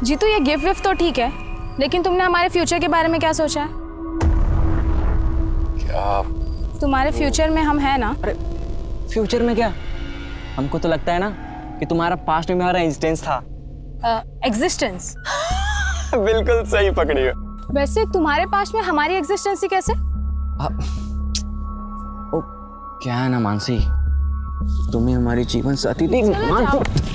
जीतू ये गिफ्ट विफ्ट तो ठीक है, लेकिन तुमने हमारे फ्यूचर के बारे में क्या सोचा है? क्या? तुम्हारे फ्यूचर में हम हैं ना? अरे फ्यूचर में क्या? हमको तो लगता है ना कि तुम्हारा पास्ट में हमारा एग्जिस्टेंस था। एग्जिस्टेंस? बिल्कुल सही पकड़ी हो। वैसे तुम्हारे पास्ट में हमारी एग्जिस्टेंस ही कैसे? ओ क्या है ना मानसी, तुम्हें हमारी जीवन साथी थी।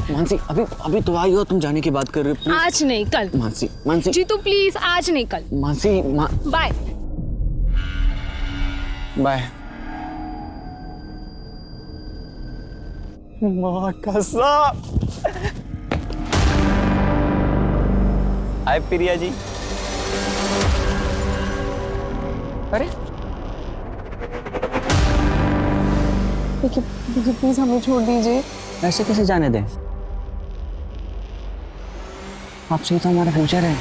मानसी अभी तो आई हो, तुम जाने की बात कर रही हो। आज नहीं कल। मानसी जीतू प्लीज, आज नहीं कल। Mansi bye bye. माँ कसम। हाय प्रिया जी। अरे देखिए प्लीज हमें छोड़ दीजिए। ऐसे कैसे जाने दें? आपसे ही तो हमारा फ्यूचर है।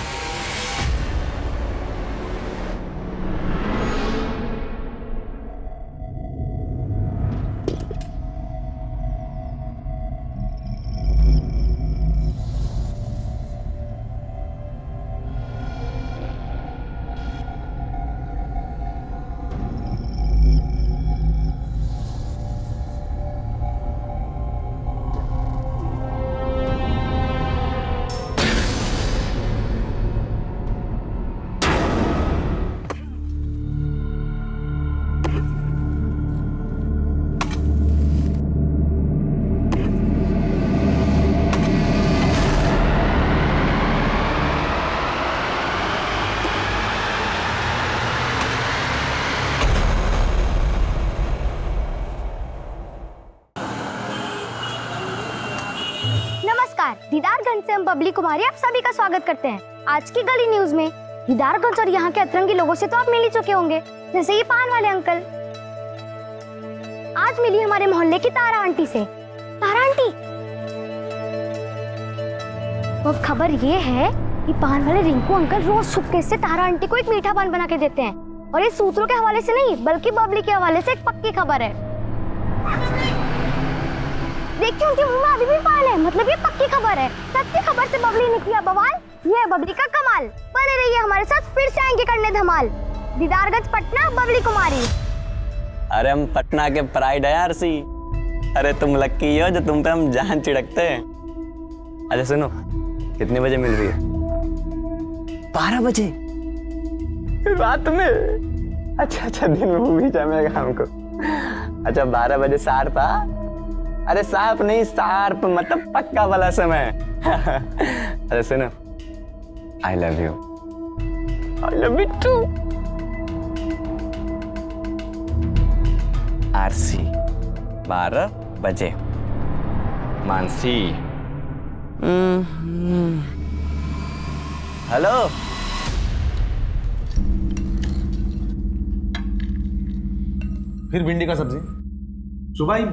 दीदारगंज से हम बबली कुमारी आप सभी का स्वागत करते हैं। आज की गली न्यूज में दीदारगंज और यहाँ के अतरंगी लोगों से तो आप मिल ही चुके होंगे, जैसे ये पान वाले अंकल। आज मिली हमारे मोहल्ले की तारा आंटी से। तारा आंटी, और खबर ये है कि पान वाले रिंकू अंकल रोज छुपके से तारा आंटी को एक मीठा पान बना के देते हैं, और ये सूत्रों के हवाले से नहीं बल्कि बबली के हवाले से एक पक्की खबर है। देखिए उनके मुंह में अभी भी पान है, मतलब ये पक्की खबर है। सच्ची खबर से बबली ने किया बवाल, ये है बबली का कमाल। बने रहिए हमारे साथ, फिर से आएंगे करने धमाल। दीदारगंज पटना, बबली कुमारी। अरे हम पटना के प्राइड है यार सी। अरे तुम लक्की हो जो तुम पे हम जान चिड़कते हैं। अच्छा सुनो, कितने बजे मिल रही है? 12 बजे रात में? अच्छा दिन में भूल ही जाएगा हमको। अच्छा 12 बजे शार्प। अरे शार्प नहीं, शार्प मतलब पक्का वाला समय। अरे सुनो, I love you. I love you too. आरसी 12 बजे। मानसी। हेलो। फिर भिंडी का सब्जी? सुबह ही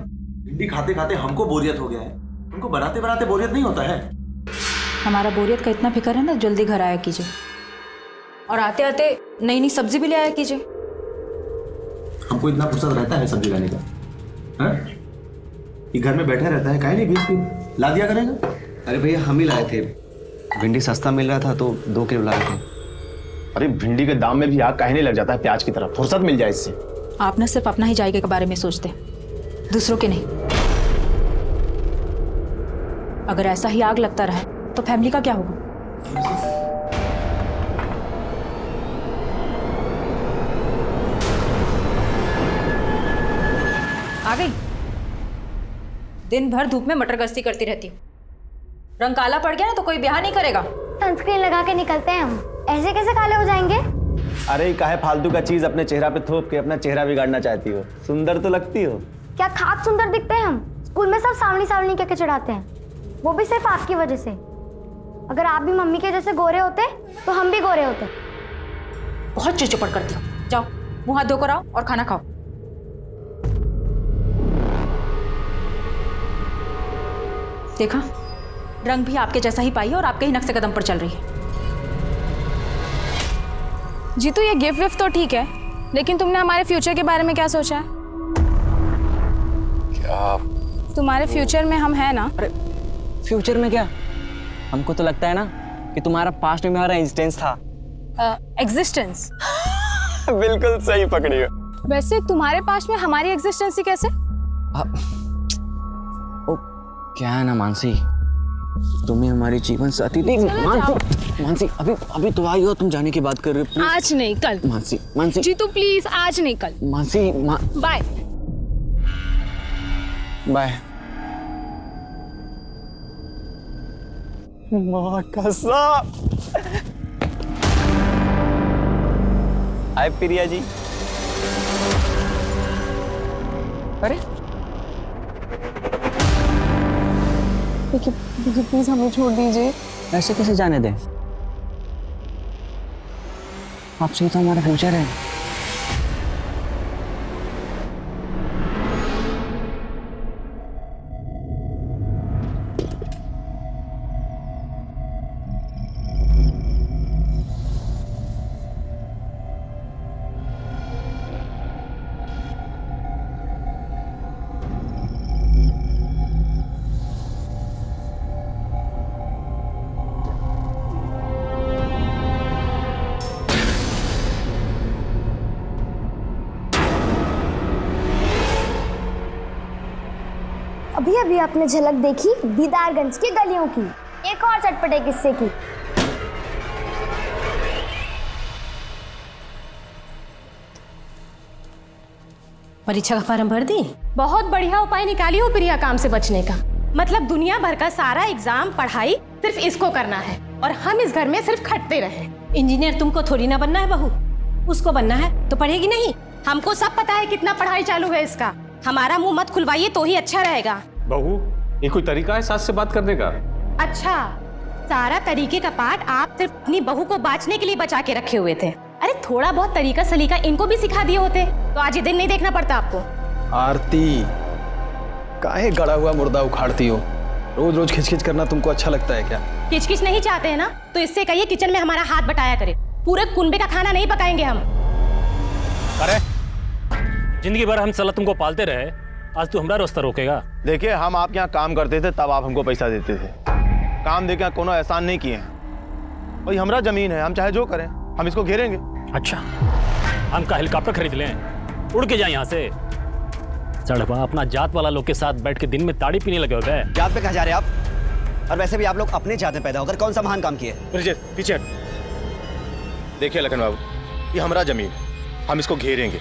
भिंडी खाते खाते हमको बोरियत हो गया है, उनको बनाते बनाते बोरियत नहीं होता है। हमारा बोरियत का इतना फिक्र है ना, जल्दी घर आया कीजिए, और आते आते नई नई सब्जी भी ले आया कीजिए। हमको इतना फुर्सत रहता है सब्जी लाने का? हाँ? ये घर में बैठा रहता है, काहे नहीं भेजती? ला दिया करेगा। अरे भैया हम ही लाए थे, भिंडी सस्ता मिल रहा था तो 2 किलो लाए थे। अरे भिंडी के दाम में भी आग काहे नहीं लग जाता है प्याज की तरह? फुर्सत मिल जाए इससे। आप ना सिर्फ अपना ही जायके के बारे में सोचते, दूसरों के नहीं। अगर ऐसा ही आग लगता रहा तो फैमिली का क्या होगा? आ गई। दिन भर धूप में मटर गश्ती करती रहती हूँ, रंग काला पड़ गया ना तो कोई ब्याह नहीं करेगा। सनस्क्रीन लगा के निकलते हैं हम, ऐसे कैसे काले हो जाएंगे? अरे काहे फालतू का चीज अपने चेहरा पे थोप के अपना चेहरा बिगाड़ना चाहती हो? सुंदर तो लगती हो। क्या खाक सुंदर दिखते हैं हम? स्कूल में सब सावनी सावनी कह के चढ़ाते हैं, वो भी सिर्फ आपकी वजह से। अगर आप भी मम्मी के जैसे गोरे होते तो हम भी गोरे होते। बहुत चिड़चिड़ करती हो। जाओ मुंह हाथ धोकर आओ और खाना खाओ। देखा, रंग भी आपके जैसा ही पाई है और आपके ही नक्शे कदम पर चल रही है। जीतू ये गिफ्ट विफ्ट तो ठीक है, लेकिन तुमने हमारे फ्यूचर के बारे में क्या सोचा है? क्या? तुम्हारे फ्यूचर में हम हैं ना? अरे फ्यूचर में क्या? हमको तो लगता है ना कि तुम्हारा पास्ट में हमारा इंस्टेंस था। एग्जिस्टेंस? बिल्कुल सही पकड़ी हो। वैसे तुम्हारे पास में हमारी एग्जिस्टेंस ही कैसे? ओ क्या है ना मानसी, तुम्हें हमारी जीवन साथी थी। मानसी अभी तो आई हो, तुम जाने की बात कर रहे हो। आज नहीं कल। मानसी जीतू प्लीज, आज नहीं कल। Mansi bye bye. माँ कसम। हाय प्रिया जी। अरे प्लीज हमें छोड़ दीजिए। ऐसे कैसे जाने दें? आपसे ही तो हमारा फ्यूचर है। अभी अभी आपने झलक देखी दीदारगंज की गलियों की, एक और चटपटे किस्से की। परीक्षा का फॉर्म भर दी? बहुत बढ़िया उपाय निकाली हो प्रिया काम से बचने का। मतलब दुनिया भर का सारा एग्जाम पढ़ाई सिर्फ इसको करना है और हम इस घर में सिर्फ खटते रहे। इंजीनियर तुमको थोड़ी ना बनना है बहू, उसको बनना है तो पढ़ेगी नहीं? हमको सब पता है कितना पढ़ाई चालू है इसका। हमारा मुंह मत खुलवाइए तो ही अच्छा रहेगा। बहू, ये कोई तरीका है सास से बात करने का? अच्छा, सारा तरीके का पाठ आप सिर्फ अपनी बहू को बांचने के लिए बचा के रखे हुए थे। अरे थोड़ा बहुत तरीका सलीका इनको भी सिखा दिए होते तो आज ये दिन नहीं देखना पड़ता आपको। आरती, काहे गड़ा हुआ मुर्दा उखाड़ती हो? रोज रोज खिचखिच करना तुमको अच्छा लगता है क्या? किचकिच नहीं चाहते हैं ना तो इससे कहिए किचन में हमारा हाथ बटाया करे। पूरे कुनबे का खाना नहीं पकाएंगे हम। अरे जिंदगी भर हम साला तुमको पालते रहे, आज तू हमारा रास्ता रोकेगा? देखिए, हम आपके यहाँ काम करते थे तब आप हमको पैसा देते थे। काम देके कोनो एहसान नहीं किए हैं। भाई हमारा जमीन है, हम चाहे जो करें, हम इसको घेरेंगे। अच्छा, हम का हेलीकॉप्टर खरीद लें, उड़ के जाए यहाँ से? चढ़वा अपना जात वाला लोग के साथ बैठ के दिन में ताड़ी पीने लगे होते हैं। जात पे कहाँ जा रहे हैं आप? और वैसे भी आप लोग अपने जात में पैदा होकर कौन सा महान काम किए? पीछे देखिए लखन बाबू, ये हमारा जमीन, हम इसको घेरेंगे।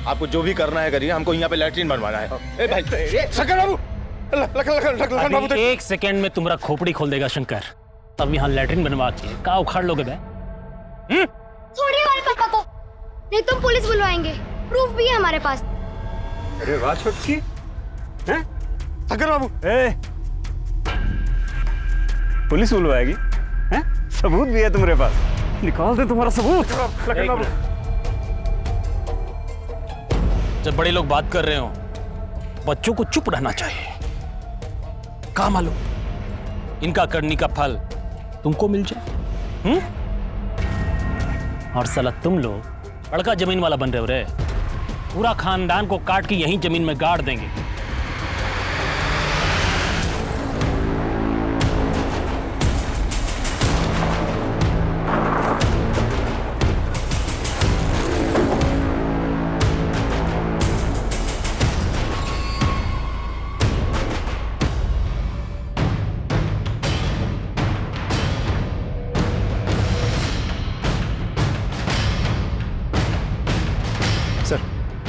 आपको जो भी करना है करिए, हमको यहाँ पे लैट्रिन बनवाना है। ए भाई, लखन बाबू, लखन बाबू, एक सेकंड में तुम्हारा खोपड़ी खोल देगा शंकर। तब यहाँ लैट्रिन बनवा के का उखाड़ लोगे बे? छोड़िए हमारे पापा को, नहीं तो पुलिस बुलवाएंगे। प्रूफ भी है हमारे पास। अरे वाह छोटकी, लखन बाबू, पुलिस बुलवाएगी? सबूत भी है तुम्हारे पास, निकाल दे तुम्हारा सबूत। लखन बाबू, जब बड़े लोग बात कर रहे हो, बच्चों को चुप रहना चाहिए। क्या मालूम इनका करनी का फल तुमको मिल जाए। और साला तुम लोग बड़का जमीन वाला बन रहे हो रे। पूरा खानदान को काट के यहीं जमीन में गाड़ देंगे।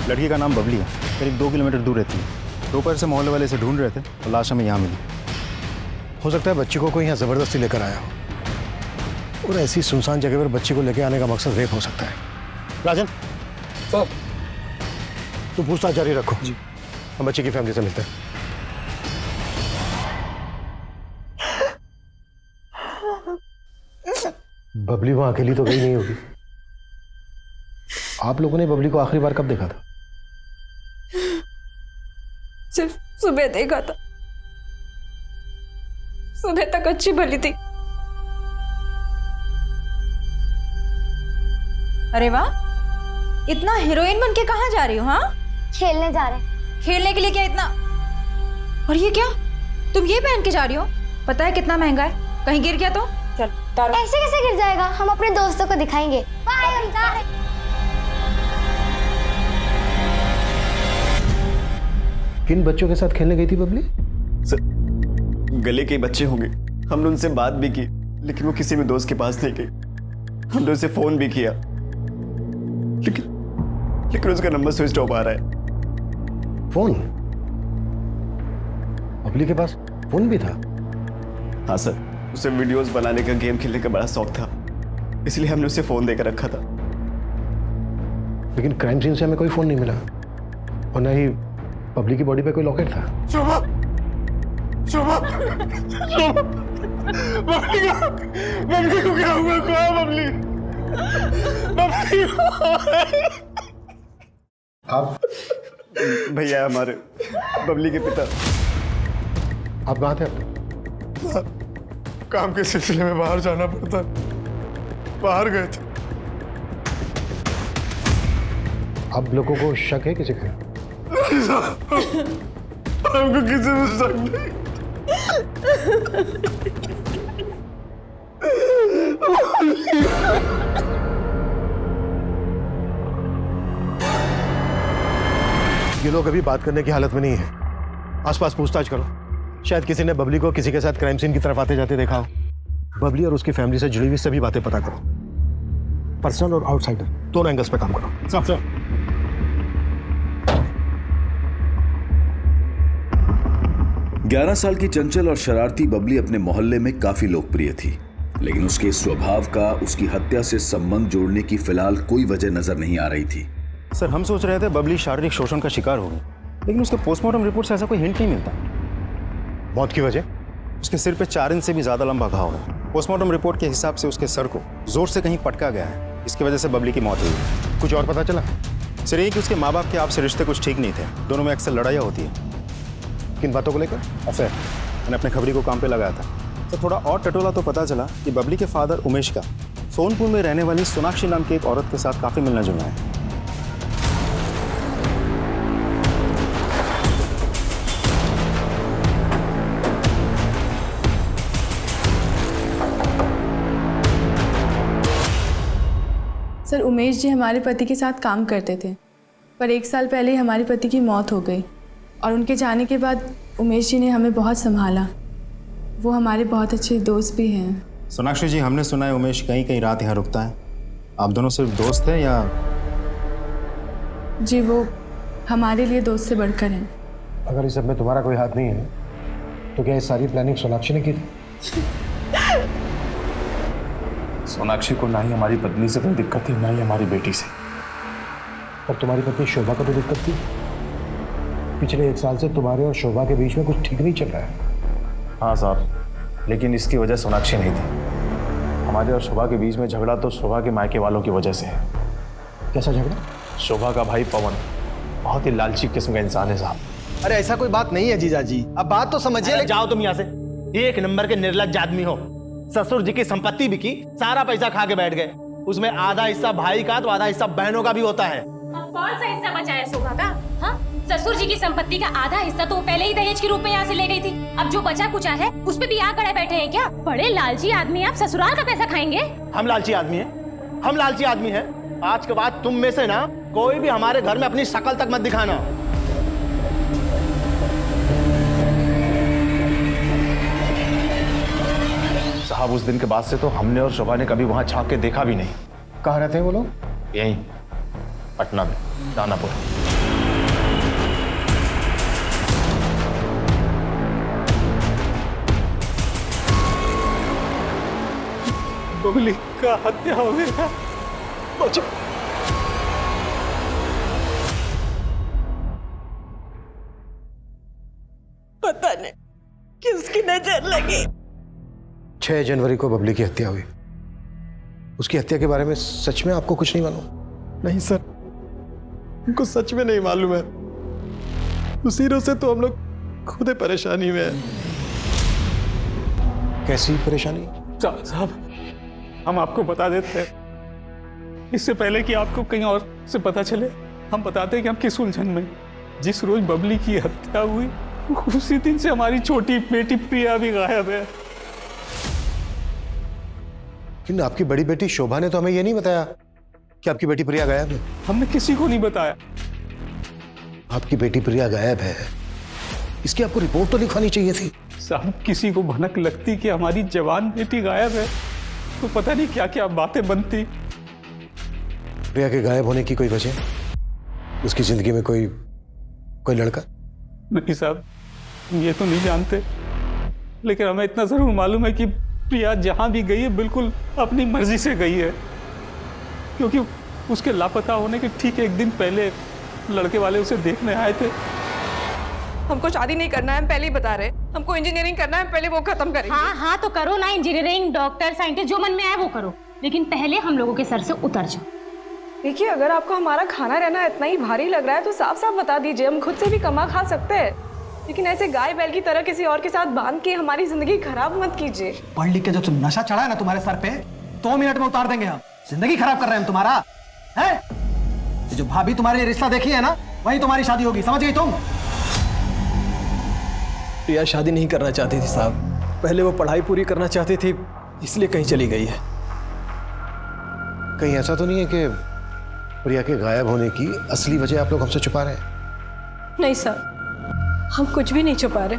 लड़की का नाम बबली है, करीब 2 किलोमीटर दूर रहती है। दोपहर से मोहल्ले वाले से ढूंढ रहे थे और लाश हमें यहाँ मिली। हो सकता है बच्ची को कोई यहाँ ज़बरदस्ती लेकर आया हो, और ऐसी सुनसान जगह पर बच्ची को लेकर आने का मकसद रेप हो सकता है। राजन, तुम पूछताछ जारी रखो जी, हम बच्ची की फैमिली से मिलते हैं। बबली वहाँ अकेली तो गई नहीं होगी। आप लोगों ने बबली को आखिरी बार कब देखा था? सिर्फ सुबह देखा था। सुबह तक अच्छी भली थी। अरे वाह, इतना हीरोइन बन के कहाँ जा रही हो? हाँ, खेलने जा रहे हैं। खेलने के लिए क्या इतना? और ये क्या, तुम ये पहन के जा रही हो? पता है कितना महंगा है, कहीं गिर गया तो? चल तारा। ऐसे कैसे गिर जाएगा? हम अपने दोस्तों को दिखाएंगे। बाय अमिता। किन बच्चों के साथ खेलने गई थी बबली? सर, गले के बच्चे होंगे। हमने उनसे बात भी की, लेकिन वो किसी भी दोस्त के पास नहीं गई। हमने उसे फोन भी किया, लेकिन उसका नंबर स्विच ऑफ आ रहा है। फोन? बबली के पास फोन भी था? हाँ सर, उसे वीडियोस बनाने का, गेम खेलने का बड़ा शौक था, इसलिए हमने उसे फोन देकर रखा था। लेकिन क्राइम सीन से हमें कोई फोन नहीं मिला और न ही बबली की बॉडी पे कोई लॉकेट था। शोभा, शोभा, बबली को क्या हुआ? कहाँ बबली? आप भैया हमारे बबली के पिता। आप कहाँ थे? काम के सिलसिले में बाहर जाना पड़ता, बाहर गए थे। आप लोगों को शक है किसी का? हमको किसी में शक नहीं। ये लोग अभी बात करने की हालत में नहीं है। आसपास पूछताछ करो, शायद किसी ने बबली को किसी के साथ क्राइम सीन की तरफ आते जाते देखा हो। बबली और उसकी फैमिली से जुड़ी हुई सभी बातें पता करो, पर्सनल और आउटसाइडर दोनों एंगल्स पे काम करो। साहब सर, 11 साल की चंचल और शरारती बबली अपने मोहल्ले में काफी लोकप्रिय थी, लेकिन उसके स्वभाव का उसकी हत्या से संबंध जोड़ने की फिलहाल कोई वजह नजर नहीं आ रही थी। सर हम सोच रहे थे बबली शारीरिक शोषण का शिकार होगी, लेकिन उसके पोस्टमार्टम रिपोर्ट से ऐसा कोई हिंट नहीं मिलता। मौत की वजह? उसके सिर पे 4 इंच से भी ज्यादा लंबा घाव है। पोस्टमार्टम रिपोर्ट के हिसाब से उसके सर को जोर से कहीं पटका गया है, इसकी वजह से बबली की मौत हुई। कुछ और पता चला? सर ये कि उसके माँ बाप के आपसे रिश्ते कुछ ठीक नहीं थे, दोनों में अक्सर लड़ाइयाँ होती है। किन बातों को लेकर? सर मैंने अपने खबरी को काम पे लगाया था, तो थोड़ा और टटोला तो पता चला कि बबली के फादर उमेश का सोनपुर में रहने वाली सोनाक्षी नाम की एक औरत के साथ काफी मिलना जुलना है। सर उमेश जी हमारे पति के साथ काम करते थे, पर 1 साल पहले ही हमारे पति की मौत हो गई और उनके जाने के बाद उमेश जी ने हमें बहुत संभाला। वो हमारे बहुत अच्छे दोस्त भी हैं। सोनाक्षी जी, हमने सुना है उमेश कहीं कहीं रात यहाँ रुकता है। आप दोनों सिर्फ दोस्त हैं या? जी वो हमारे लिए दोस्त से बढ़कर हैं। अगर इस सब में तुम्हारा कोई हाथ नहीं है तो क्या ये सारी प्लानिंग सोनाक्षी ने की थी? सोनाक्षी को ना ही हमारी पत्नी से कोई दिक्कत थी, ना ही हमारी बेटी से। और तुम्हारी पत्नी शोभा को तो दिक्कत थी। पिछले 1 साल से तुम्हारे और शोभा के बीच में कुछ ठीक नहीं चल रहा है। हाँ साहब, लेकिन इसकी वजह सोनाक्षी नहीं थी। हमारे और शोभा के बीच में झगड़ा तो शोभा के मायके वालों की वजह से है। कैसा झगड़ा? शोभा का भाई पवन बहुत ही लालची किस्म का इंसान है साहब। अरे ऐसा कोई बात नहीं है जीजा जी, अब बात तो समझिए। जाओ तुम यहाँ से, 1 नंबर के निर्लज्ज आदमी हो। ससुर जी की संपत्ति बिकी, सारा पैसा खा के बैठ गए। उसमें आधा हिस्सा भाई का तो आधा हिस्सा बहनों का भी होता है। अब कौन सा हिस्सा बचा है शोभा का? हाँ, ससुर जी की संपत्ति का आधा हिस्सा तो वो पहले ही दहेज के रूप में यहाँ से ले गई थी। अब जो बचा कुचा है उस पे भी आग गड़े बैठे हैं क्या? बड़े लालची आदमी, आप ससुराल का पैसा खाएंगे? हम लालची आदमी हैं, हम लालची आदमी हैं। आज के बाद तुम में से ना कोई भी हमारे घर में अपनी शक्ल तक मत दिखाना। साहब उस दिन के बाद से तो हमने और शोभा ने कभी वहां झांक के देखा भी नहीं। कहाँ रहते हैं वो लोग? यहीं पटना में, दानापुर। बबली का हत्या हो गया। बचो। पता नहीं किसकी नजर लगी। 6 जनवरी को बबली की हत्या हुई। उसकी हत्या के बारे में सच में आपको कुछ नहीं मालूम? नहीं सर, हमको सच में नहीं मालूम है। उसी रोज से तो हम लोग खुद ही परेशानी में हैं। कैसी परेशानी? साहब हम आपको बता देते हैं, इससे पहले कि आपको कहीं और से पता चले, हम बताते हैं कि हम किस उलझन में। जिस रोज बबली की हत्या हुई उसी दिन से हमारी छोटी बेटी प्रिया भी गायब है। लेकिन आपकी बड़ी बेटी शोभा ने तो हमें ये नहीं बताया कि आपकी बेटी प्रिया गायब है। हमने किसी को नहीं बताया। आपकी बेटी प्रिया गायब है, इसकी आपको रिपोर्ट तो लिखवानी चाहिए थी। साहब, किसी को भनक लगती कि हमारी जवान बेटी गायब है तो पता नहीं क्या क्या बातें बनती। प्रिया के गायब होने की कोई वजह? उसकी जिंदगी में कोई लड़का? नहीं साहब, ये तो नहीं जानते, लेकिन हमें इतना जरूर मालूम है कि प्रिया जहां भी गई है बिल्कुल अपनी मर्जी से गई है, क्योंकि उसके लापता होने के ठीक एक दिन पहले लड़के वाले उसे देखने आए थे। हमको शादी नहीं करना है, हम पहले ही बता रहे। हमको इंजीनियरिंग करना है, पहले वो खत्म करेंगे। हाँ हाँ तो करो ना, इंजीनियरिंग, डॉक्टर, साइंटिस्ट, जो मन में आए वो करो, लेकिन पहले हम लोगों के सर से उतर जाओ। देखिए, अगर आपको हमारा खाना रहना इतना ही भारी लग रहा है तो साफ साफ बता दीजिए, हम खुद से भी कमा खा सकते हैं, लेकिन ऐसे गाय बैल की तरह किसी और के साथ बांध के हमारी जिंदगी खराब मत कीजिए। पढ़ लिख के जो तुम नशा चढ़ा है ना तुम्हारे सर पे, 2 मिनट में उतार देंगे हम। जिंदगी खराब कर रहे हैं हम तुम्हारा, है? ये जो भाभी तुम्हारे लिए रिश्ता देखी है ना, वही तुम्हारी शादी होगी, समझ गई तुम? प्रिया शादी नहीं करना चाहती थी साहब, पहले वो पढ़ाई पूरी करना चाहती थी, इसलिए कहीं चली गई है। कहीं ऐसा तो नहीं है कि प्रिया के गायब होने की असली वजह आप लोग हमसे छुपा रहे हैं? नहीं सर, हम कुछ भी नहीं छुपा रहे।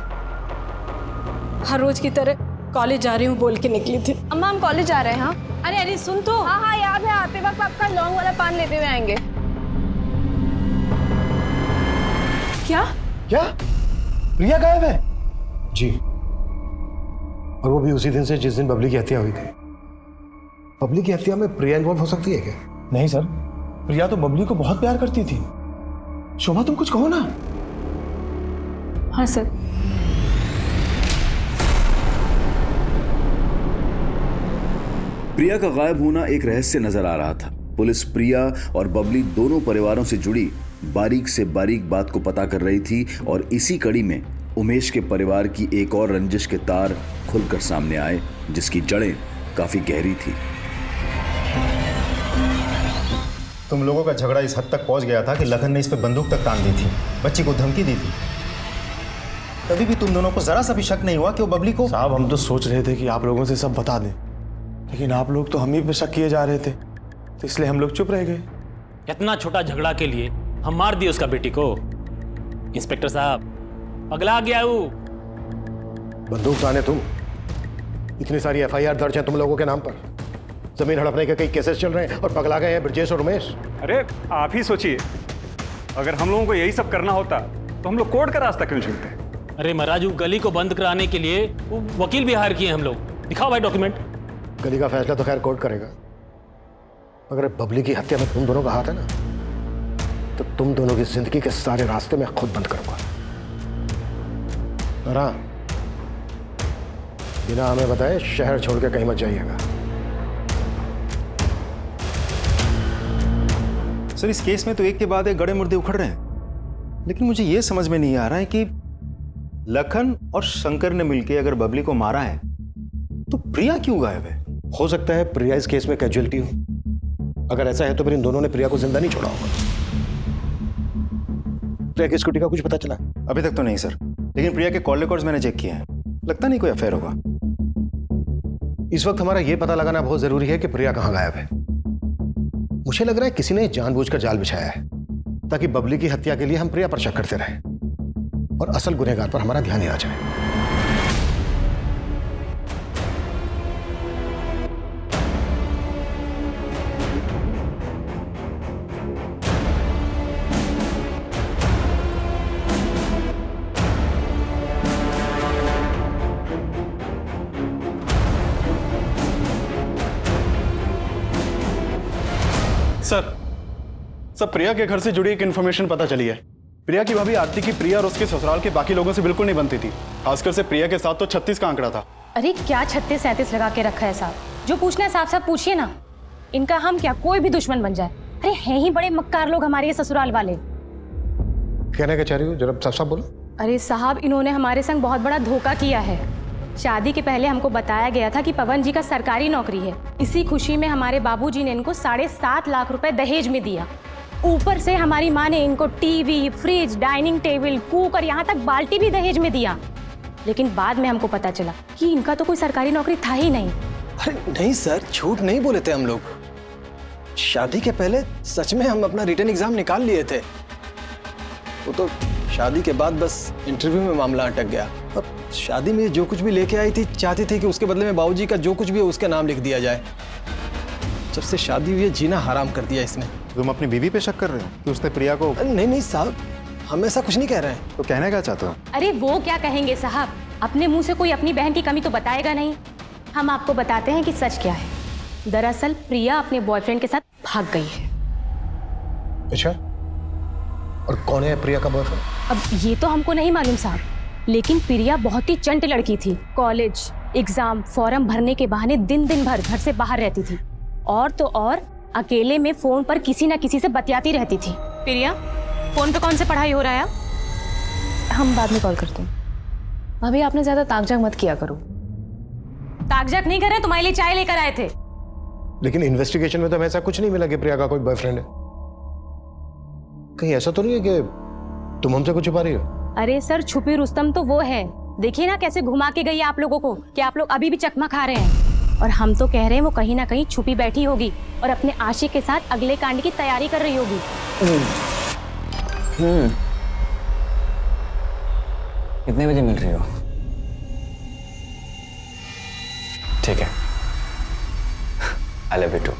हर रोज की तरह कॉलेज जा रही हूँ बोल के निकली थी। अम्मा हम कॉलेज जा रहे हैं। हाँ अरे अरे सुन तो। हाँ हाँ याद है, आते वक्त आपका लौंग वाला पान लेते हुए आएंगे। क्या क्या प्रिया गायब है? जी, और वो भी उसी दिन से जिस दिन बबली की हत्या हुई थी। बबली की हत्या में प्रिया इन्वॉल्व हो सकती है क्या? नहीं सर, प्रिया तो बबली को बहुत प्यार करती थी। शोभा तुम कुछ कहो ना। हाँ सर। प्रिया का गायब होना एक रहस्य नजर आ रहा था। पुलिस प्रिया और बबली दोनों परिवारों से जुड़ी बारीक से बारीक बात को पता कर रही थी, और इसी कड़ी में उमेश के परिवार की एक और रंजिश के तार खुलकर सामने आए, जिसकी जड़ें काफी गहरी थी। तुम लोगों का झगड़ा इस हद तक पहुंच गया था कि लखन ने इस पे बंदूक तक तान दी थी, बच्ची को धमकी दी थी। तभी भी तुम दोनों को जरा सा भी शक नहीं हुआ कि वो बबली को? साहब, हम तो सोच रहे थे कि आप लोगों से सब बता दें, लेकिन आप लोग तो हम ही पे शक किए जा रहे थे, तो इसलिए हम लोग चुप रह गए। इतना छोटा झगड़ा के लिए हम मार दिए उसका बेटी को। इंस्पेक्टर साहब, पगला गया वो। बंदूक ताने तुम? इतनी सारी एफआईआर दर्ज है तुम लोगों के नाम पर, जमीन हड़पने के कई केसेस चल रहे हैं, और पगला गए हैं ब्रजेश और उमेश। अरे आप ही सोचिए, अगर हम लोगों को यही सब करना होता तो हम लोग कोर्ट का रास्ता क्यों चुनते? अरे महाराज, गली को बंद कराने के लिए वो वकील भी हायर किए हम लोग। दिखाओ भाई डॉक्यूमेंट। गली का फैसला तो खैर कोर्ट करेगा, अगर बबली की हत्या में तुम दोनों का हाथ है ना, तो तुम दोनों की जिंदगी के सारे रास्ते मैं खुद बंद करूंगा। और हाँ, बिना हमें बताए शहर छोड़ के कहीं मत जाइएगा। सर, इस केस में तो एक के बाद एक गड़े मुर्दे उखड़ रहे हैं, लेकिन मुझे यह समझ में नहीं आ रहा है कि लखन और शंकर ने मिलकर अगर बबली को मारा है तो प्रिया क्यों गायब है? हो सकता है प्रिया इस केस में कैजुअलिटी हो। अगर ऐसा है तो फिर इन दोनों ने प्रिया को जिंदा नहीं छोड़ा होगा। प्रिया की स्कूटी का कुछ पता चला? अभी तक तो नहीं सर, लेकिन प्रिया के कॉल रिकॉर्ड्स मैंने चेक किए हैं, लगता नहीं कोई अफेयर होगा। इस वक्त हमारा यह पता लगाना बहुत जरूरी है कि प्रिया कहां गायब है। मुझे लग रहा है किसी ने जानबूझकर जाल बिछाया है, ताकि बबली की हत्या के लिए हम प्रिया पर शक करते रहें और असल गुनहगार पर हमारा ध्यान ही आ जाए। सर, प्रिया के घर से जुड़ी एक इन्फॉर्मेशन पता चली है। प्रिया की भाभी आरती की प्रिया और उसके ससुराल के बाकी लोगों से बिल्कुल नहीं बनती थी, खासकर से प्रिया के साथ तो 36 का आंकड़ा था। अरे क्या 36-37 लगा के रखा है साहब? जो पूछना है साफ साफ पूछिए ना। इनका हम क्या कोई भी दुश्मन बन जाए? अरे हैं ही बड़े मक्कार लोग हमारे ये ससुराल वाले। कहना क्या चाह रही हो, जरा साफ साफ बोलो। अरे साहब, इन्होंने हमारे संग बहुत बड़ा धोखा किया है। शादी के पहले हमको बताया गया था कि पवन जी का सरकारी नौकरी है। इसी खुशी में हमारे बाबूजी ने इनको 7.5 लाख रुपए दहेज में दिया। ऊपर से हमारी माँ ने इनको TV, fridge, dining table, cooker, यहाँ तक बाल्टी भी दहेज में दिया। लेकिन बाद में हमको पता चला कि इनका तो कोई सरकारी नौकरी था ही नहीं। अरे नहीं सर, झूठ नहीं बोले थे हम लोग। शादी के पहले सच में हम अपना रिटन एग्जाम निकाल लिए थे। वो तो शादी के बाद बस इंटरव्यू में मामला अटक गया। अब शादी में जो कुछ भी लेके आई थी, चाहती थी कि उसके बदले में बाबूजी का जो कुछ भी है उसके नाम लिख दिया जाए। जब से शादी हुई है जीना हराम कर दिया इसने। तुम अपनी बीवी पे शक कर रहे हो कि उसने प्रिया को? नहीं नहीं साहब, हम ऐसा कुछ नहीं कह रहे हैं। तो कहना क्या चाहते हो? अरे वो क्या कहेंगे साहब, अपने मुंह से कोई अपनी बहन की कमी तो बताएगा नहीं। हम आपको बताते हैं कि सच क्या है। दरअसल प्रिया अपने बॉयफ्रेंड के साथ भाग गई है। अच्छा, और कौन है प्रिया का बॉयफ्रेंड? अब ये तो हमको नहीं मालूम साहब, लेकिन प्रिया बहुत ही चंट लड़की थी। कॉलेज, एग्जाम, फॉर्म भरने के बहाने दिन दिन भर घर से बाहर रहती थी, और तो और अकेले में फोन पर किसी न किसी से बतियाती रहती थी। प्रिया, फोन पे कौन से पढ़ाई हो रहा है? हम बाद में कॉल करते हैं। भाभी आपने ज्यादा ताकझाक मत किया करो। ताकझाक नहीं कर रहे, तुम्हारे लिए चाय लेकर आए थे। लेकिन इन्वेस्टिगेशन में तो हमें ऐसा कुछ नहीं मिला कि प्रिया का कोई बॉयफ्रेंड है। कहीं ऐसा तो नहीं है कि तुम हमसे कुछ छुपा रही हो? अरे सर, छुपी रुस्तम तो वो है। देखिए ना कैसे घुमा के गई आप लोगों को कि आप लोग अभी भी चकमा खा रहे हैं। और हम तो कह रहे हैं वो कहीं ना कहीं छुपी बैठी होगी और अपने आशिक के साथ अगले कांड की तैयारी कर रही होगी। कितने बजे मिल रही हो? ठीक है, आई लव यू टू।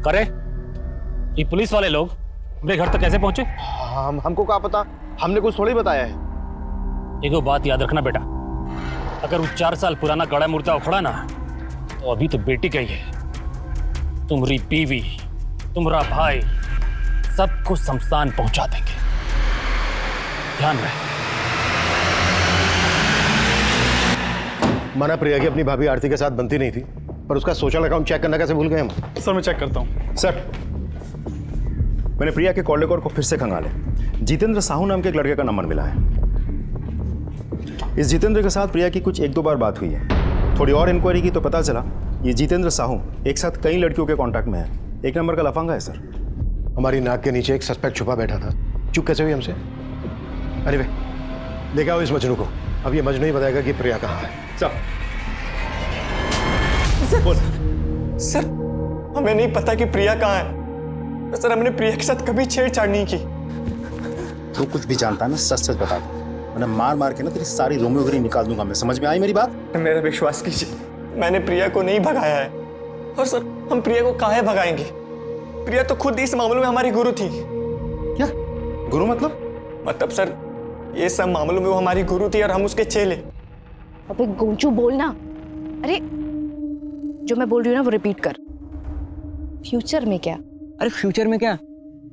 करे, ये पुलिस वाले लोग मेरे घर तक कैसे पहुंचे? हमको क्या पता, हमने कुछ थोड़ी बताया है। एक बात याद रखना बेटा, अगर वो 4 साल पुराना गड़ा मुर्दा उखड़ा ना, तो अभी तो बेटी का ही है। तुम्हारी बीवी, तुम्हारा भाई, सबको शमशान पहुंचा देंगे। ध्यान रहे। माना प्रिया की अपनी भाभी आरती के साथ बनती नहीं थी, पर उसका सोशल अकाउंट चेक करना कैसे भूल गए हम? सर मैं चेक करता हूँ। सर, मैंने प्रिया के कॉल रिकॉर्ड को फिर से खंगाले। जितेंद्र साहू नाम के एक लड़के का नंबर मिला है। इस जितेंद्र के साथ प्रिया की कुछ 1-2 बार बात हुई है। थोड़ी और इंक्वायरी की तो पता चला ये जितेंद्र साहू एक साथ कई लड़कियों के कांटेक्ट में है। एक नंबर का लफंगा है सर। हमारी नाक के नीचे एक सस्पेक्ट छुपा बैठा था। चुप कैसे हुई हमसे? अरे वे, लेके आओ इस मजनू को। अब ये मजनू ही बताएगा कि प्रिया कहाँ है। सर, हमें नहीं पता कि प्रिया कहाँ है। सर, हमने प्रिया के साथ कभी छेड़छाड़ नहीं की। तू कुछ भी जानता है ना, सच सच बता दो, वरना मार मार के ना तेरी सारी रोमियोगिरी निकाल दूंगा मैं। समझ में आई मेरी बात? मेरा विश्वास कीजिए, मैंने प्रिया को नहीं भगाया है। और सर, हम प्रिया को काहे भगाएंगे? प्रिया तो खुद इस मामलों में हमारी गुरु थी। क्या गुरु मतलब सर, ये सब मामलों में वो हमारी गुरु थी और हम उसके चेले। अबे गोंचू बोलना। अरे जो मैं बोल रही हूँ ना वो रिपीट कर। फ्यूचर में क्या? अरे फ्यूचर में क्या,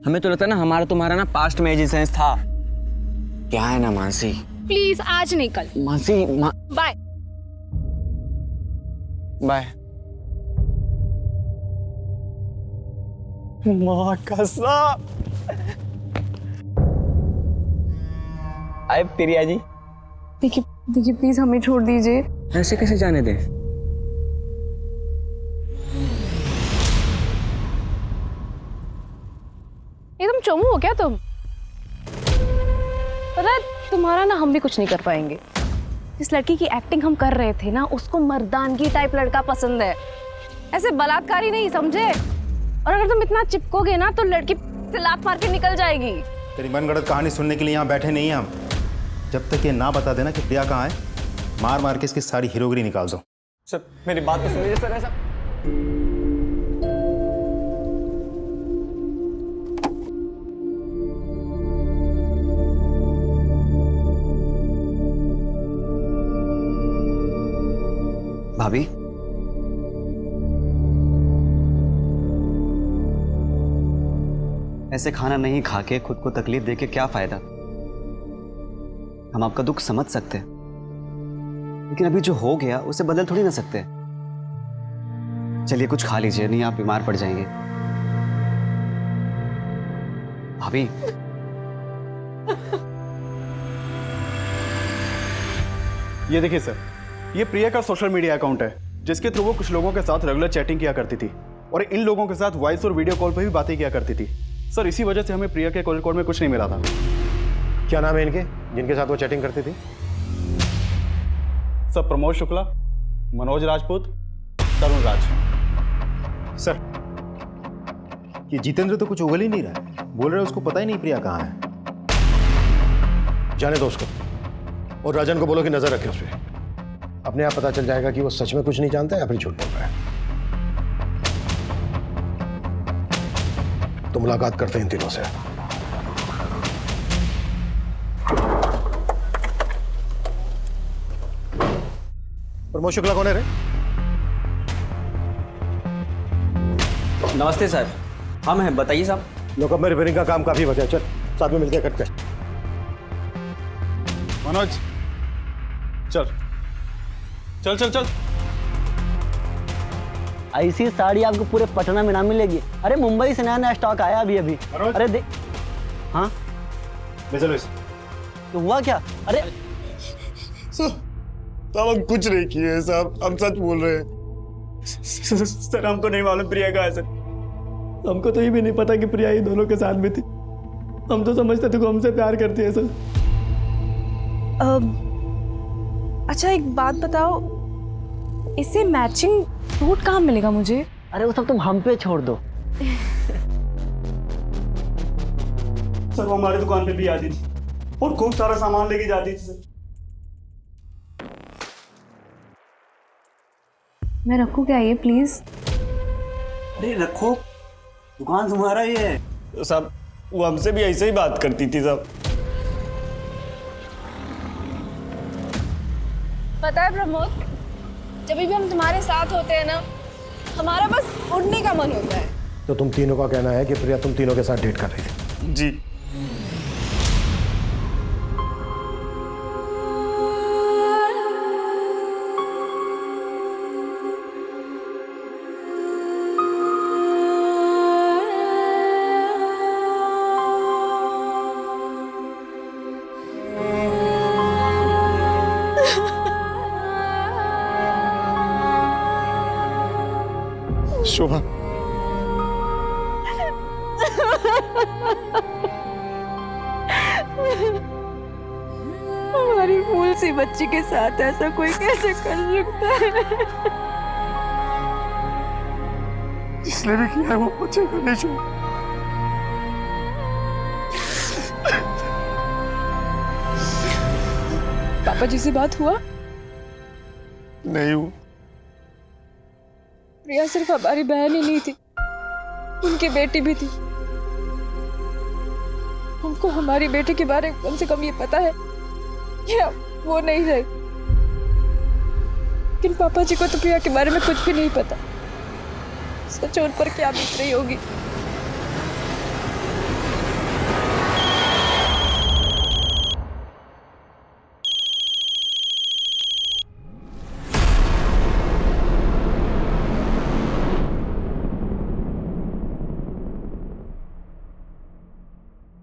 हमें तो लगता है ना हमारा तुम्हारा ना पास्ट में एग्जिस्टेंस था। क्या है ना मानसी, प्लीज आज नहीं कल। Mansi bye bye. माँ कसम। आए प्रिया जी। देखिए प्लीज हमें छोड़ दीजिए। ऐसे कैसे जाने दें? एकदम चोमू हो क्या तुम? पता है तुम्हारा ना हम भी कुछ नहीं कर पाएंगे। जिस लड़की की एक्टिंग हम कर रहे थे ना, उसको मर्दानगी टाइप लड़का पसंद है, ऐसे बलात्कारी नहीं, समझे? और अगर तुम इतना चिपकोगे ना तो लड़की लात मार के निकल जाएगी। तेरी मनगढ़ंत कहानी सुनने के लिए यहाँ बैठे नहीं हैं हम। जब तक ये ना बता देना कि प्रिया कहाँ है, मार मार के इसकी सारी हीरोगिरी निकाल दो। सर मेरी बात तो सुनिए सर। ऐसा भाभी, ऐसे खाना नहीं खा के खुद को तकलीफ दे के क्या फायदा? हम आपका दुख समझ सकते हैं, लेकिन अभी जो हो गया उसे बदल थोड़ी ना सकते। चलिए कुछ खा लीजिए, नहीं आप बीमार पड़ जाएंगे। भाभी, ये देखिए सर, ये प्रिया का सोशल मीडिया अकाउंट है जिसके थ्रू वो कुछ लोगों के साथ रेगुलर चैटिंग किया करती थी और इन लोगों के साथ वॉइस और वीडियो कॉल पर भी बातें किया करती थी। सर इसी वजह से हमें प्रिया के कॉल रिकॉर्ड में कुछ नहीं मिला था। क्या नाम है इनके जिनके साथ वो चैटिंग करती थी? सर प्रमोद शुक्ला, मनोज राजपूत, तरुण राज। सर ये जितेंद्र तो कुछ उगल ही नहीं रहा है, बोल रहे उसको पता ही नहीं प्रिया कहाँ है। जाने दो उसको, और राजन को बोलो कि नजर रखे उस पर। अपने आप पता चल जाएगा कि वो सच में कुछ नहीं जानता या फिर झूठ बोल रहा है। तो मुलाकात करते हैं इन तीनों से। प्रमोद शुक्ला कौन है रे? नमस्ते सर। हम हैं, बताइए साहब। लोकअप में रिपेयरिंग का काम काफी बचा है, चल साथ में मिलकर करते हैं। मनोज चल चल चल चल। ऐसी साड़ी आपको पूरे पटना में ना मिलेगी। अरे मुंबई से नया नया स्टॉक आया अभी अभी। अरे दे। हाँ चलो इसे। तो हुआ क्या? अरे साहब हम कुछ नहीं किए साहब, हम सच बोल रहे हैं। सर हमको नहीं मालूम प्रिया कहाँ है सर। हमको तो ये भी नहीं पता कि प्रिया ये दोनों के साथ में थी। हम तो समझते थे कि हमसे प्यार करती है सर। अच्छा एक बात बताओ, इसे मैचिंग सूट कहाँ मिलेगा मुझे? अरे वो सब तुम हम पे छोड़ दो। सर वो हमारी दुकान पे भी आती थी और खूब सारा सामान लेके जाती थी सर। मैं रखूँ क्या ये प्लीज? अरे रखो, दुकान तुम्हारा ही है। तो साहब वो हमसे भी ऐसे ही बात करती थी साहब। पता है प्रमोद, जब भी हम तुम्हारे साथ होते हैं ना, हमारा बस उड़ने का मन होता है। तो तुम तीनों का कहना है कि प्रिया तुम तीनों के साथ डेट कर रही थी? जी। शोभा हमारी फूल सी बच्ची के साथ ऐसा कोई कैसे कर सकता है? जिसने भी किया है वो मुझे करने चाहिए। पापा जी से बात हुआ? नहीं हुआ। प्रिया सिर्फ हमारी बहन ही नहीं थी, उनकी बेटी भी थी। हमको हमारी बेटी के बारे में कम से कम ये पता है कि वो नहीं रही। लेकिन पापा जी को तो प्रिया के बारे में कुछ भी नहीं पता। सच उन पर क्या बीत रही होगी।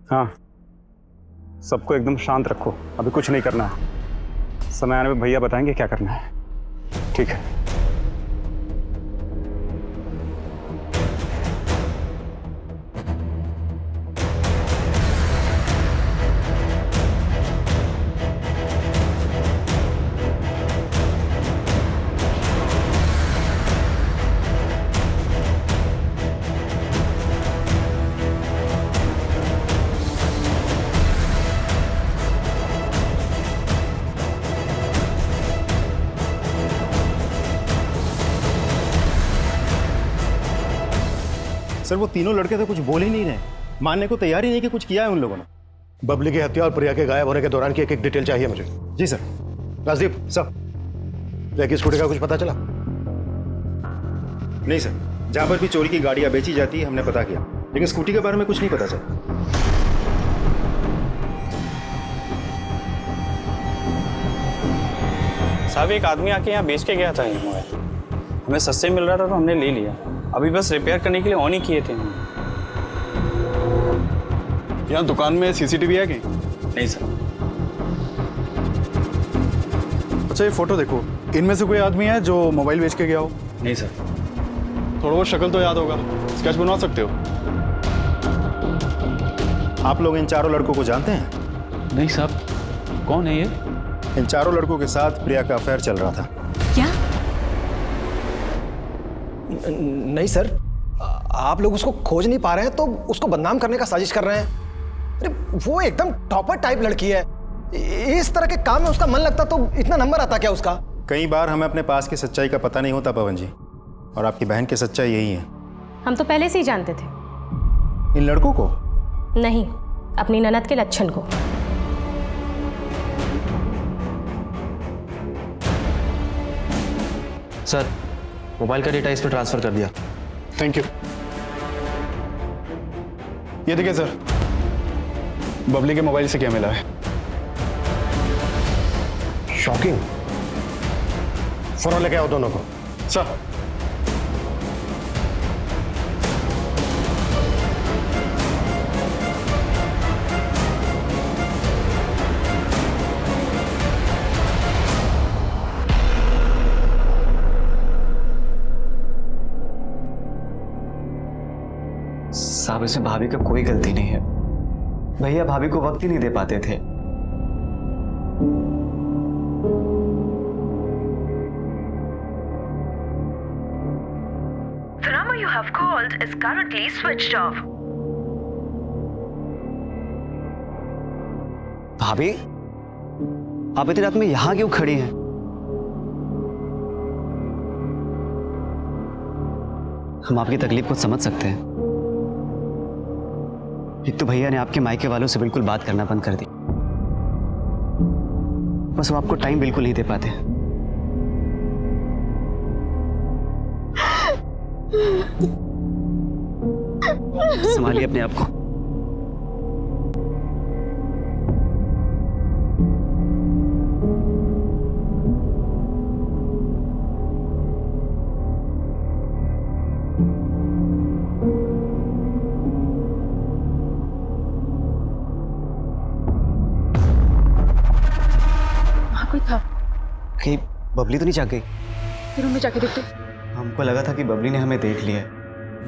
हाँ, सबको एकदम शांत रखो, अभी कुछ नहीं करना है। समय आने में भैया बताएंगे क्या करना है। ठीक है। सर वो तीनों लड़के तो कुछ बोल ही नहीं रहे, मानने को तैयार ही नहीं कि कुछ किया है उन लोगों ने। बबली की हत्या और प्रिया के गायब होने के दौरान की एक एक डिटेल चाहिए मुझे। जी सर। राजदीप सर, प्रिया की स्कूटी का कुछ पता चला? नहीं सर, जहां पर भी चोरी की गाड़ियां बेची जाती है हमने पता किया, लेकिन स्कूटी के बारे में कुछ नहीं पता चला। साहब एक आदमी आके यहाँ बेच के गया था ये मोबाइल, हमें सस्ते मिल रहा था तो हमने ले लिया। अभी बस रिपेयर करने के लिए ऑन ही किए थे। यहाँ दुकान में सीसीटीवी है कि नहीं सर। अच्छा ये फोटो देखो, इनमें से कोई आदमी है जो मोबाइल बेच के गया हो? नहीं सर। थोड़ा बहुत शक्ल तो याद होगा, स्केच बनवा सकते हो? आप लोग इन चारों लड़कों को जानते हैं? नहीं साहब, कौन है ये? इन चारों लड़कों के साथ प्रिया का अफेयर चल रहा था। क्या? नहीं सर, आप लोग उसको खोज नहीं पा रहे हैं तो उसको बदनाम करने का साजिश कर रहे हैं। अरे वो एकदम टॉपर टाइप लड़की है, इस तरह के काम में उसका मन लगता तो इतना नंबर आता क्या उसका? कई बार हमें अपने पास की सच्चाई का पता नहीं होता पवन जी, और आपकी बहन की सच्चाई यही है। हम तो पहले से ही जानते थे। इन लड़कों को? नहीं, अपनी ननद के लच्छन को। सर, मोबाइल का डेटा इस पर ट्रांसफर कर दिया। Thank you. ये देखिए सर, बबली के मोबाइल से क्या मिला है। शॉकिंग। फोन लेके आओ दोनों को। सर। साहब, इसमें भाभी का कोई गलती नहीं है। भैया भाभी को वक्त ही नहीं दे पाते थे। The number you have called is currently switched off. भाभी, आप इतनी रात में यहां क्यों खड़ी हैं? हम आपकी तकलीफ को समझ सकते हैं। एक तो भैया ने आपके मायके वालों से बिल्कुल बात करना बंद कर दी, बस वो आपको टाइम बिल्कुल नहीं दे पाते। संभालिए अपने आप को। कोई था? कहीं बबली तो नहीं जाग गई? फिर हमें जाके देखते। हमको लगा था कि बबली ने हमें देख लिया है।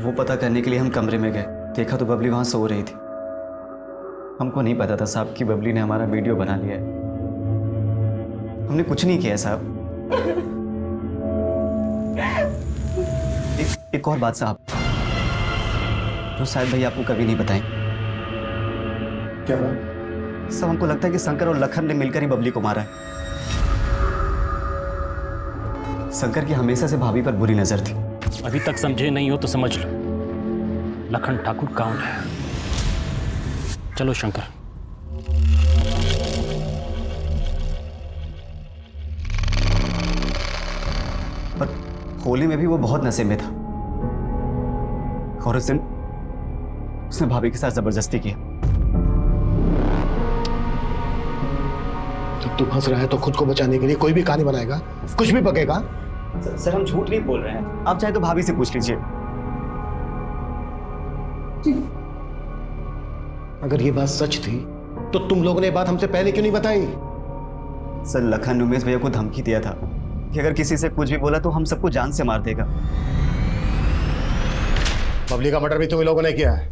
वो पता करने के लिए हम कमरे में गए, देखा तो बबली वहां सो रही थी। हमको नहीं पता था साहब कि बबली ने हमारा वीडियो बना लिया है। हमने कुछ नहीं किया साहब। एक और बात साहब, जो शायद भैया आपको कभी नहीं बताएं। क्या बात? सब हमको लगता है कि शंकर और लखन ने मिलकर ही बबली को मारा है। शंकर की हमेशा से भाभी पर बुरी नजर थी। अभी तक समझे नहीं हो तो समझ लो, लखन ठाकुर कौन है। चलो शंकर। पर होली में भी वो बहुत नशे में था, और उस दिन उसने भाभी के साथ जबरदस्ती किया। जब तू फंस रहा है तो खुद को बचाने के लिए कोई भी कहानी बनाएगा, कुछ भी बकेगा। सर हम झूठ नहीं बोल रहे हैं, आप चाहे तो भाभी से पूछ लीजिए। अगर ये बात सच थी तो तुम लोगों ने ये बात हमसे पहले क्यों नहीं बताई? सर लखन उमेश भैया को धमकी दिया था कि अगर किसी से कुछ भी बोला तो हम सबको जान से मार देगा। बबली का मर्डर भी तुम लोगों ने किया है।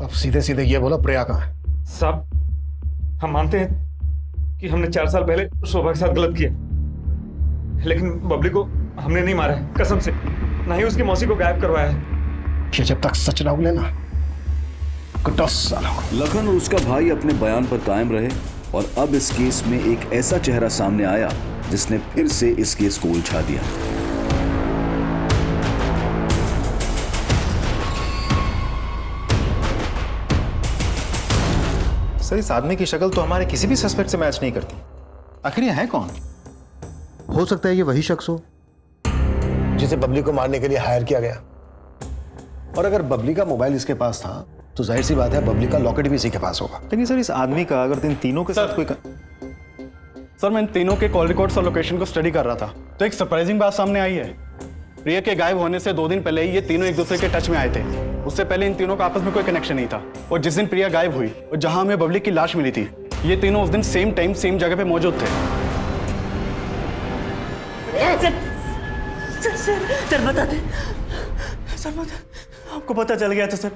अब सीधे सीधे ये बोलो प्रिया कहाँ है? साहब, हम मानते हैं कि हमने 4 साल पहले शोभा के साथ गलत किया, लेकिन बबली को हमने नहीं मारा है, कसम से। ना ही उसकी मौसी को गायब करवाया है। ये जब तक सच ना उगले ना, लखन और उसका भाई अपने बयान पर कायम रहे, और अब इस केस में एक ऐसा चेहरा सामने आया जिसने फिर से इस केस को उलझा दिया। सर, इस आदमी की शक्ल तो हमारे किसी भी सस्पेक्ट से मैच नहीं करती। आखिर ये है कौन? हो सकता है ये वही शख्स हो जिसे बबली को मारने के लिए हायर किया गया। और अगर बबली का मोबाइल इसके पास था तो जाहिर सी बात है बबली का लॉकेट भी इसी के पास होगा। लेकिन सर, इस आदमी का अगर इन तीनों के साथ कोई सर, मैं इन तीनों के कॉल रिकॉर्ड्स और लोकेशन को स्टडी कर रहा था तो एक सरप्राइजिंग बात सामने आई है। प्रिया के गायब होने से 2 दिन पहले ही ये तीनों एक दूसरे के टच में आए थे। उससे पहले इन तीनों का आपस में कोई कनेक्शन नहीं था, और जिस दिन प्रिया गायब हुई और जहां हमें बबली की लाश मिली थी, ये तीनों उस दिन सेम टाइम सेम जगह पे मौजूद थे। सर बता दे, सर बता, आपको पता चल गया था सर।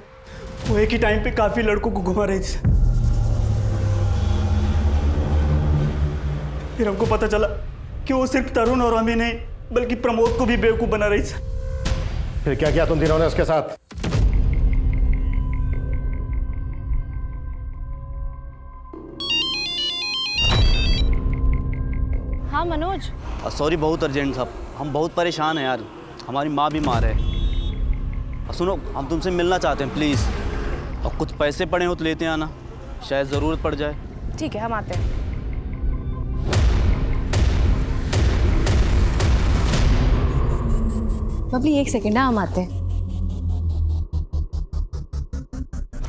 वो एक ही टाइम पे काफी लड़कों को घुमा रही थी। फिर हमको पता चला कि वो सिर्फ तरुण और हमें नहीं बल्कि प्रमोद को भी बेवकूफ बना रही थी। फिर क्या किया तुम तीनों ने उसके साथ? हाँ मनोज। सॉरी, बहुत अर्जेंट था। हम बहुत परेशान हैं यार, हमारी माँ बीमार है। सुनो, हम तुमसे मिलना चाहते हैं प्लीज़। और कुछ पैसे पड़े हो तो लेते आना, शायद ज़रूरत पड़ जाए। ठीक है, हम आते हैं। बबली एक सेकेंड, हम आते हैं।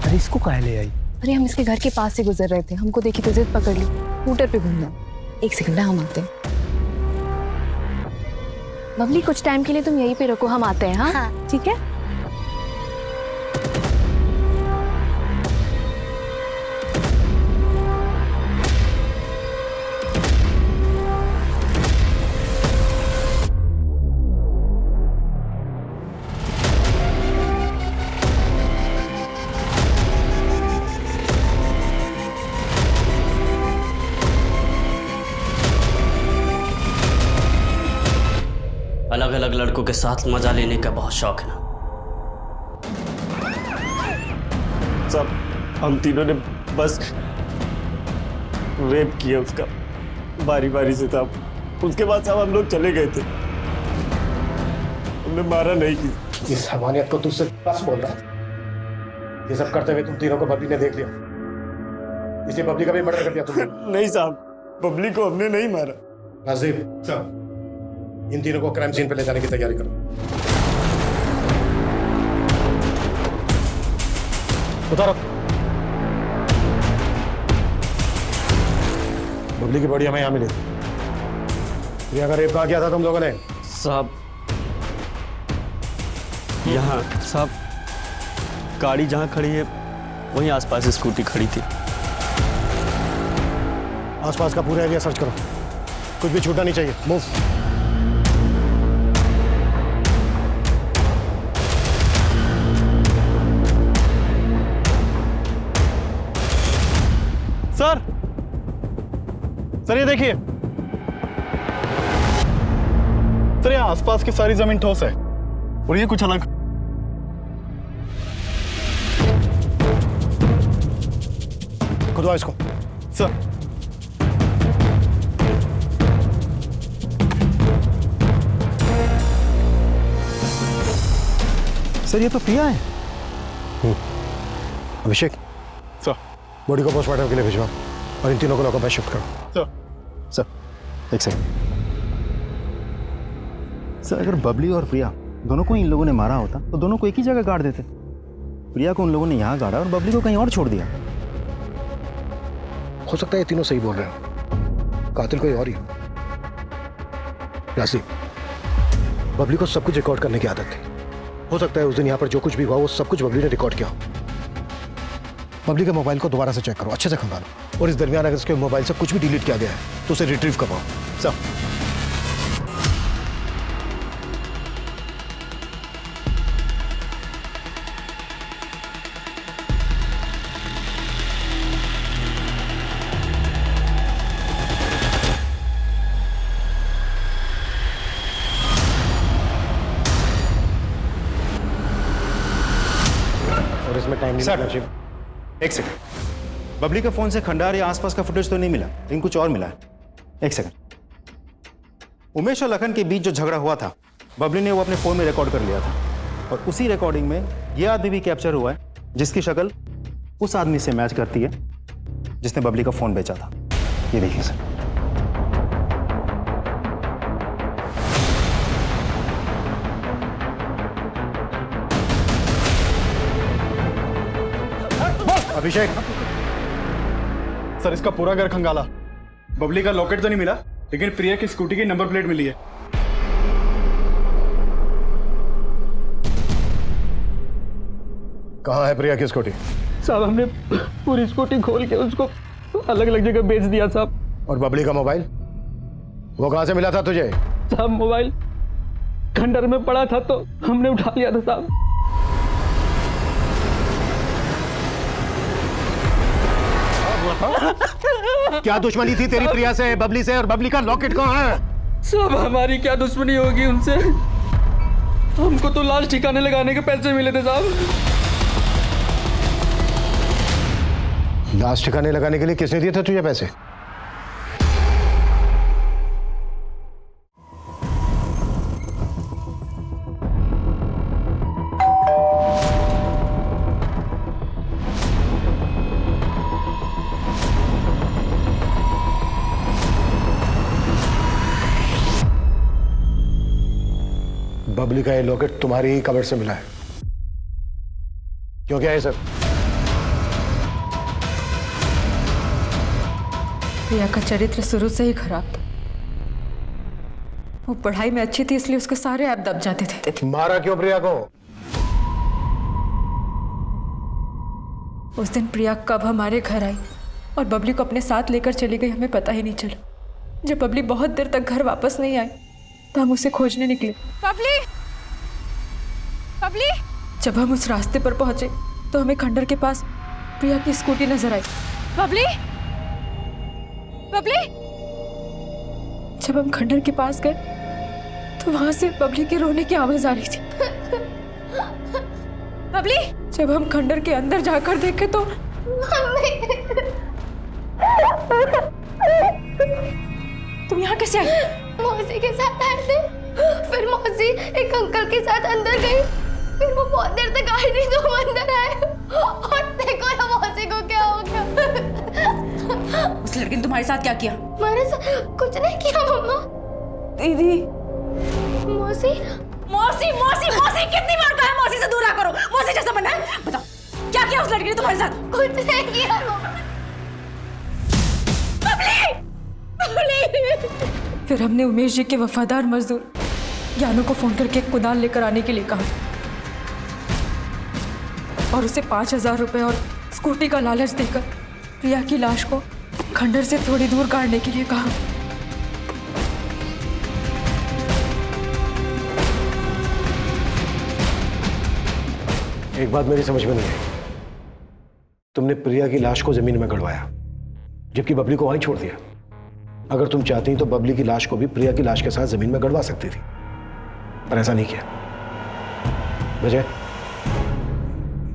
अरे इसको काहे ले आई? अरे हम इसके घर के पास से गुजर रहे थे, हमको देखी तो जिद पकड़ ली, स्कूटर पे घूमना। एक सेकंड, हम आते हैं। बबली कुछ टाइम के लिए तुम यहीं पे रखो, हम आते हैं। हाँ, ठीक है। अलग अलग लड़कों के साथ मजा लेने का बहुत शौक है ना। सब हम तीनों ने बस रेप किया उसका, बारी बारी से था। उसके बाद सब हम लोग चले गए थे, हमने मारा नहीं किसी। इस हवानियत को तुझसे बस बोल रहा। ये सब करते हुए तुम तीनों को बबली ने देख लिया, इसलिए बबली का भी मर्डर कर दिया तुमने। नहीं साहब, बबली को हमने नहीं मारा। नाजिब साहब, इन तीनों को क्राइम सीन पे ले जाने की तैयारी करो। उतारो। बबली की बॉडी हमें यहाँ मिली। प्रिया का रेप कहाँ किया था तुम लोगों ने? साहब यहाँ, साहब गाड़ी जहाँ खड़ी है वहीं आसपास स्कूटी खड़ी थी। आसपास का पूरा एरिया सर्च करो, कुछ भी छूटना नहीं चाहिए। मूव। सर ये देखिए सर, यहाँ आसपास की सारी जमीन ठोस है और ये कुछ अलग। खुदवा इसको। सर सर ये तो प्रिया है। अभिषेक सर, बॉडी को पोस्टमार्टम के लिए भिजवा और इन तीनों को लॉकअप में शिफ्ट करो। सर एक सेकंड। सर अगर बबली और प्रिया दोनों को इन लोगों ने मारा होता तो दोनों को एक ही जगह गाड़ देते। प्रिया को उन लोगों ने यहाँ गाड़ा और बबली को कहीं और छोड़ दिया। हो सकता है ये तीनों सही बोल रहे हैं, कातिल कोई और ही। राशि, बबली को सब कुछ रिकॉर्ड करने की आदत थी। हो सकता है उस दिन यहाँ पर जो कुछ भी हुआ वो सब कुछ बबली ने रिकॉर्ड किया। बबली के मोबाइल को दोबारा से चेक करो, अच्छे से खंगालो, और इस दरमियान अगर इसके मोबाइल से कुछ भी डिलीट किया गया है तो उसे रिट्रीव करवाओ। सर और इसमें टाइम नहीं लगना चाहिए। एक सेकंड, बबली के फोन से खंडार या आसपास का फुटेज तो नहीं मिला, लेकिन कुछ और मिला है। एक सेकंड, उमेश और लखन के बीच जो झगड़ा हुआ था बबली ने वो अपने फोन में रिकॉर्ड कर लिया था, और उसी रिकॉर्डिंग में ये आदमी भी कैप्चर हुआ है जिसकी शक्ल उस आदमी से मैच करती है जिसने बबली का फोन बेचा था। ये देखिए सर। अभिषेक सर, इसका पूरा घर खंगाला। बबली का लॉकेट तो नहीं मिला, लेकिन प्रिया की स्कूटी की नंबर प्लेट मिली है। कहाँ है प्रिया की स्कूटी? साहब हमने पूरी स्कूटी खोल के उसको अलग अलग जगह बेच दिया साहब। और बबली का मोबाइल वो कहाँ से मिला था तुझे? साहब मोबाइल खंडर में पड़ा था तो हमने उठा लिया था साहब। क्या दुश्मनी थी तेरी प्रिया से, बबली से, और बबली का लॉकेट कहाँ है? सब हमारी क्या दुश्मनी होगी उनसे? हमको तो लाश ठिकाने लगाने के पैसे मिले थे साहब। लाश ठिकाने लगाने के लिए किसने दिए थे तुझे पैसे? बबली का ये लॉकेट तुम्हारी ही कबर से मिला है। क्यों, क्या है सर? प्रिया का चरित्र शुरू से ही खराब था। वो पढ़ाई में अच्छी थी इसलिए उसके सारे ऐप दब जाते थे। मारा क्यों प्रिया को? उस दिन प्रिया कब हमारे घर आई और बबली को अपने साथ लेकर चली गई, हमें पता ही नहीं चला। जब बबली बहुत देर तक घर वापस नहीं आई तो हम उसे खोजने निकले। बबली! बबली! जब हम उस रास्ते पर पहुंचे तो हमें खंडर के पास प्रिया की स्कूटी नजर आई। बबली! बबली! जब हम खंडर के पास गए तो वहां से बबली के रोने की आवाज आ रही थी। बबली! जब हम खंडर के अंदर जाकर देखे तो तुम यहाँ कैसे आई? मौसी के साथ आए थे, फिर मौसी एक अंकल के साथ अंदर गई, फिर वो बहुत देर तक आई नहीं तो हम अंदर आए और देखो ना मौसी को क्या हो गया। उस लड़की ने तुम्हारे साथ क्या किया? हमारे साथ कुछ नहीं किया मम्मा। दीदी! मौसी मौसी मौसी मौसी कितनी बार कहा है मौसी से दूर रहा करो? मौसी जैसा बनना है? बताओ क्या किया उस लड़की ने तुम्हारे साथ? कुछ नहीं किया मम्मा। फिर हमने उमेश जी के वफादार मजदूर ज्ञानू को फोन करके कुदाल लेकर आने के लिए कहा और उसे 5,000 रुपए और स्कूटी का लालच देकर प्रिया की लाश को खंडर से थोड़ी दूर गाड़ने के लिए कहा। एक बात मेरी समझ में नहीं आई। तुमने प्रिया की लाश को जमीन में गड़वाया जबकि बबली को वहीं छोड़ दिया। अगर तुम चाहती तो बबली की लाश को भी प्रिया की लाश के साथ जमीन में गड़वा सकती थी, पर ऐसा नहीं किया। वजह?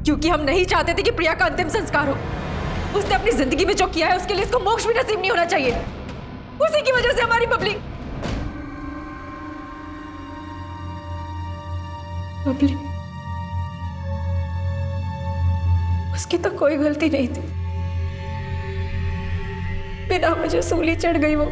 क्योंकि हम नहीं चाहते थे कि प्रिया का अंतिम संस्कार हो। उसने अपनी जिंदगी में जो किया है उसके लिए इसको मोक्ष भी नसीब नहीं होना चाहिए। उसी की वजह से हमारी बबली उसकी तो कोई गलती नहीं थी। बिना मुझे सूली चढ़ गई वो।